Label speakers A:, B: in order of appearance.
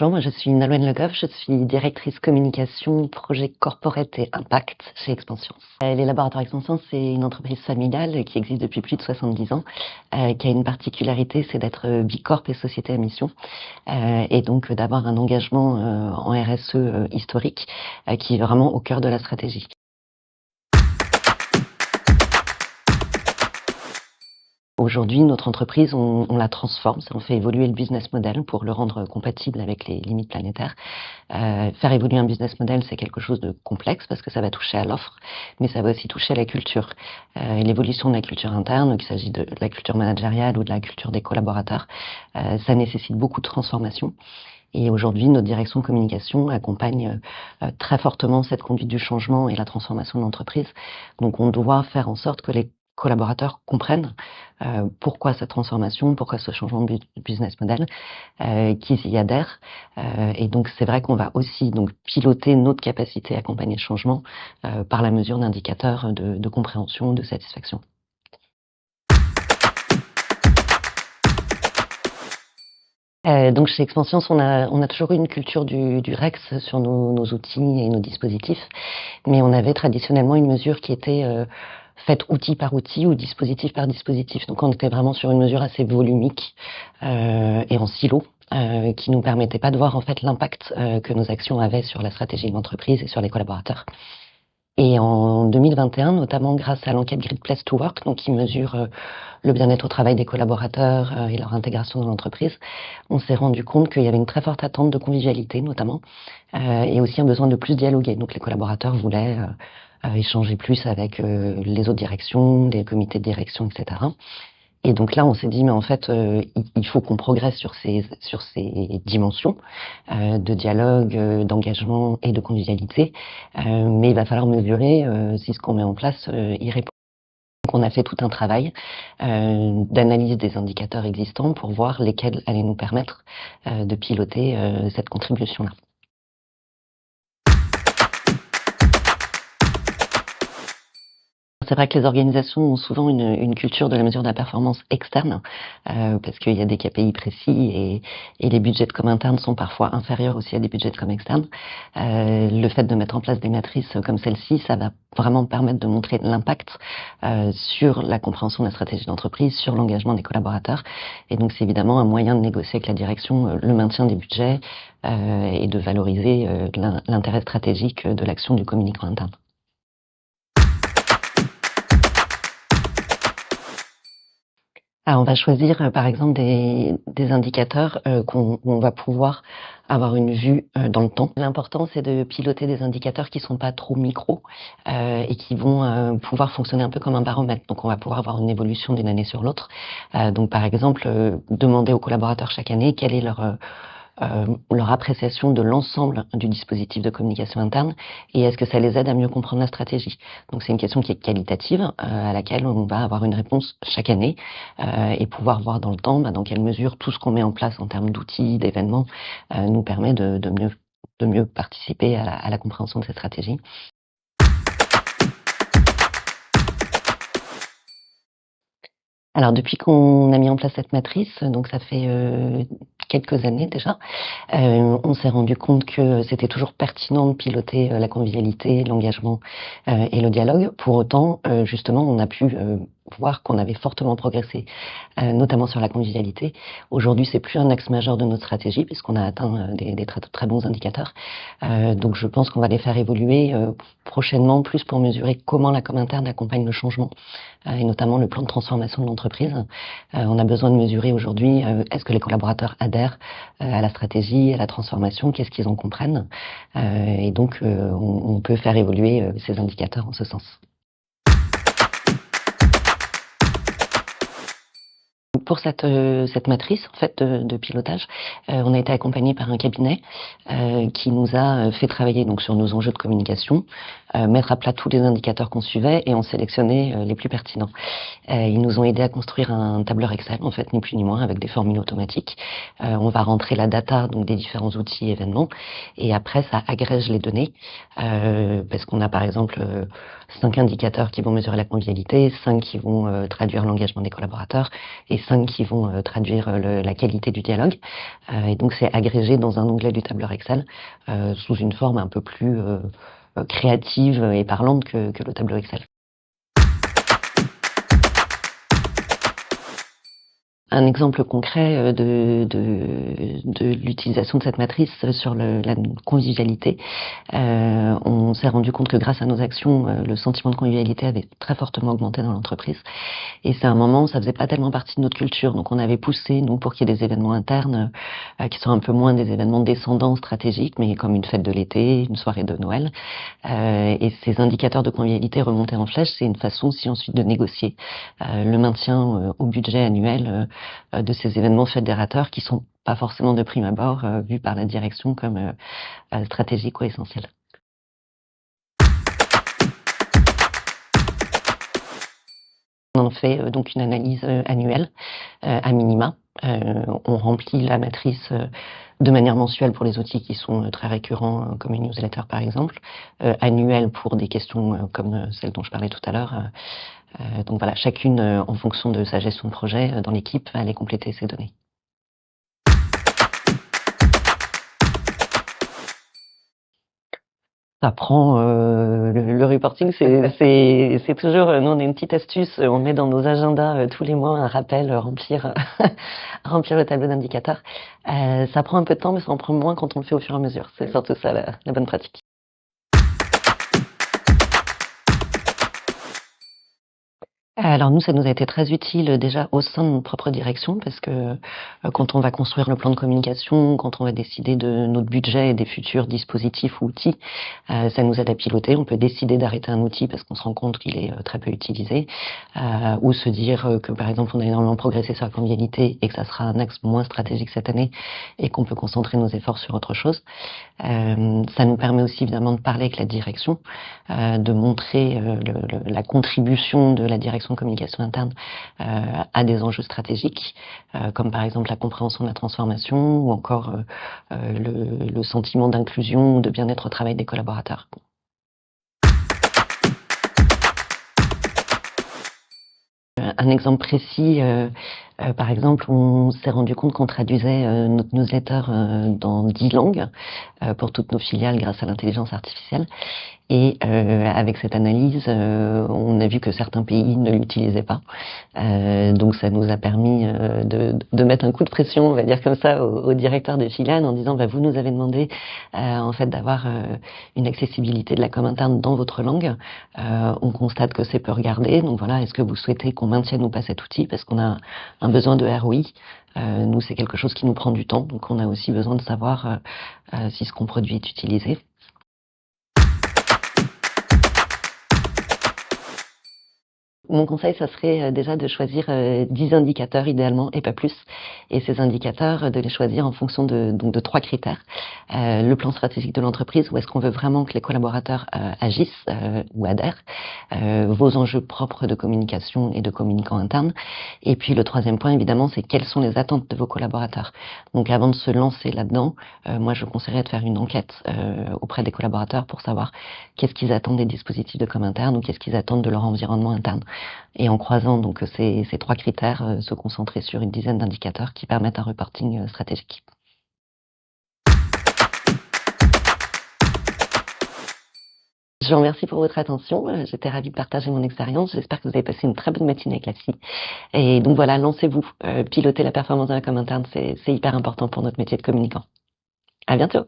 A: Bonjour, moi je suis Nolwenn Le Goff, je suis directrice communication, projet corporate et impact chez Expansion. Les laboratoires Expansion, c'est une entreprise familiale qui existe depuis plus de 70 ans, qui a une particularité, c'est d'être Bicorp et société à mission, et donc d'avoir un engagement en RSE historique qui est vraiment au cœur de la stratégie. Aujourd'hui, notre entreprise, on la transforme, on fait évoluer le business model pour le rendre compatible avec les limites planétaires. Faire évoluer un business model, c'est quelque chose de complexe parce que ça va toucher à l'offre, mais ça va aussi toucher à la culture. Et l'évolution de la culture interne, qu'il s'agisse de la culture managériale ou de la culture des collaborateurs, ça nécessite beaucoup de transformation. Et aujourd'hui, notre direction communication accompagne très fortement cette conduite du changement et la transformation de l'entreprise. Donc on doit faire en sorte que les collaborateurs comprennent pourquoi cette transformation, pourquoi ce changement de business model, qu'ils y adhèrent. Et donc c'est vrai qu'on va aussi donc piloter notre capacité à accompagner le changement par la mesure d'indicateurs de compréhension, de satisfaction. Donc chez Expansions, on a toujours eu une culture du REX sur nos outils et nos dispositifs, mais on avait traditionnellement une mesure qui était faite outil par outil ou dispositif par dispositif. Donc on était vraiment sur une mesure assez volumique et en silo, qui nous permettait pas de voir en fait l'impact que nos actions avaient sur la stratégie de l'entreprise et sur les collaborateurs. Et en 2021, notamment grâce à l'enquête Great Place to Work, donc qui mesure le bien-être au travail des collaborateurs et leur intégration dans l'entreprise, on s'est rendu compte qu'il y avait une très forte attente de convivialité, notamment, et aussi un besoin de plus dialoguer. Donc les collaborateurs voulaient échanger plus avec les autres directions, les comités de direction, etc. Et donc là, on s'est dit, mais en fait, il faut qu'on progresse sur ces dimensions de dialogue, d'engagement et de convivialité. Mais il va falloir mesurer si ce qu'on met en place y répond. Donc on a fait tout un travail d'analyse des indicateurs existants pour voir lesquels allaient nous permettre de piloter cette contribution-là. C'est vrai que les organisations ont souvent une culture de la mesure de la performance externe, parce qu'il y a des KPI précis et les budgets de com interne sont parfois inférieurs aussi à des budgets de com externes. Le fait de mettre en place des matrices comme celle-ci, ça va vraiment permettre de montrer l'impact sur la compréhension de la stratégie d'entreprise, sur l'engagement des collaborateurs. Et donc c'est évidemment un moyen de négocier avec la direction le maintien des budgets et de valoriser l'intérêt stratégique de l'action du communicant interne. Ah, on va choisir, par exemple des indicateurs, qu'on va pouvoir avoir une vue, dans le temps. L'important, c'est de piloter des indicateurs qui sont pas trop micros, et qui vont, pouvoir fonctionner un peu comme un baromètre. Donc on va pouvoir avoir une évolution d'une année sur l'autre. Donc par exemple, demander aux collaborateurs chaque année quelle est leur appréciation de l'ensemble du dispositif de communication interne et est-ce que ça les aide à mieux comprendre la stratégie. Donc c'est une question qui est qualitative, à laquelle on va avoir une réponse chaque année et pouvoir voir dans le temps dans quelle mesure tout ce qu'on met en place en termes d'outils, d'événements nous permet de mieux participer à la compréhension de cette stratégie. Alors depuis qu'on a mis en place cette matrice, donc ça fait quelques années déjà, on s'est rendu compte que c'était toujours pertinent de piloter la convivialité, l'engagement et le dialogue. Pour autant, justement, on a pu voir qu'on avait fortement progressé, notamment sur la convivialité. Aujourd'hui, c'est plus un axe majeur de notre stratégie puisqu'on a atteint des très bons indicateurs. Donc je pense qu'on va les faire évoluer prochainement, plus pour mesurer comment la com interne accompagne le changement et notamment le plan de transformation de l'entreprise. On a besoin de mesurer aujourd'hui est-ce que les collaborateurs adhèrent à la stratégie, à la transformation, qu'est-ce qu'ils en comprennent. Et donc on peut faire évoluer ces indicateurs en ce sens. Pour cette matrice en fait de pilotage, on a été accompagné par un cabinet qui nous a fait travailler donc sur nos enjeux de communication, mettre à plat tous les indicateurs qu'on suivait et en sélectionner les plus pertinents. Ils nous ont aidé à construire un tableur Excel, en fait, ni plus ni moins, avec des formules automatiques. On va rentrer la data donc des différents outils événements et après ça agrège les données parce qu'on a par exemple 5 indicateurs qui vont mesurer la convivialité, 5 qui vont traduire l'engagement des collaborateurs et 5 personnes qui vont traduire la qualité du dialogue. Et donc c'est agrégé dans un onglet du tableur Excel sous une forme un peu plus créative et parlante que le tableau Excel. Un exemple concret de l'utilisation de cette matrice sur la convivialité. On s'est rendu compte que grâce à nos actions, le sentiment de convivialité avait très fortement augmenté dans l'entreprise. Et c'est un moment où ça faisait pas tellement partie de notre culture. Donc on avait poussé, nous, pour qu'il y ait des événements internes qui sont un peu moins des événements descendants stratégiques, mais comme une fête de l'été, une soirée de Noël. Et ces indicateurs de convivialité remontés en flèche, c'est une façon aussi ensuite de négocier le maintien au budget annuel de ces événements fédérateurs qui sont pas forcément de prime abord vus par la direction comme stratégiques ou essentiels. On en fait donc une analyse annuelle à minima. On remplit la matrice de manière mensuelle pour les outils qui sont très récurrents, comme une newsletter par exemple, annuelle pour des questions comme celle dont je parlais tout à l'heure. Donc voilà, chacune en fonction de sa gestion de projet dans l'équipe va aller compléter ces données. Ça prend le reporting, c'est toujours nous on a une petite astuce, on met dans nos agendas tous les mois un rappel, remplir remplir le tableau d'indicateurs. Ça prend un peu de temps, mais ça en prend moins quand on le fait au fur et à mesure. C'est surtout ça la bonne pratique. Alors nous, ça nous a été très utile déjà au sein de notre propre direction parce que quand on va construire le plan de communication, quand on va décider de notre budget et des futurs dispositifs ou outils, ça nous aide à piloter. On peut décider d'arrêter un outil parce qu'on se rend compte qu'il est très peu utilisé, ou se dire que par exemple on a énormément progressé sur la convivialité et que ça sera un axe moins stratégique cette année et qu'on peut concentrer nos efforts sur autre chose. Ça nous permet aussi évidemment de parler avec la direction, de montrer la contribution de la direction de communication interne à des enjeux stratégiques, comme par exemple la compréhension de la transformation ou encore le sentiment d'inclusion ou de bien-être au travail des collaborateurs. Un exemple précis, par exemple, on s'est rendu compte qu'on traduisait notre newsletter dans 10 langues pour toutes nos filiales grâce à l'intelligence artificielle. Et avec cette analyse, on a vu que certains pays ne l'utilisaient pas. Donc ça nous a permis de mettre un coup de pression, on va dire comme ça, au directeur de filiale en disant bah, vous nous avez demandé en fait d'avoir une accessibilité de la com interne dans votre langue. On constate que c'est peu regardé. Donc voilà, est-ce que vous souhaitez qu'on maintienne ou pas cet outil parce qu'on a un besoin de ROI. Nous, c'est quelque chose qui nous prend du temps. Donc on a aussi besoin de savoir si ce qu'on produit est utilisé. Mon conseil, ça serait déjà de choisir 10 indicateurs idéalement et pas plus. Et ces indicateurs, de les choisir en fonction donc de 3 critères. Le plan stratégique de l'entreprise, où est-ce qu'on veut vraiment que les collaborateurs agissent ou adhèrent. Vos enjeux propres de communication et de communicants internes. Et puis le troisième point, évidemment, c'est quelles sont les attentes de vos collaborateurs. Donc avant de se lancer là-dedans, moi je conseillerais de faire une enquête auprès des collaborateurs pour savoir qu'est-ce qu'ils attendent des dispositifs de com interne ou qu'est-ce qu'ils attendent de leur environnement interne. Et en croisant donc ces 3 critères, se concentrer sur une dizaine d'indicateurs qui permettent un reporting stratégique. Je vous remercie pour votre attention. J'étais ravie de partager mon expérience. J'espère que vous avez passé une très bonne matinée avec la FI. Et donc voilà, lancez-vous. Piloter la performance de la com interne, c'est hyper important pour notre métier de communicant. À bientôt.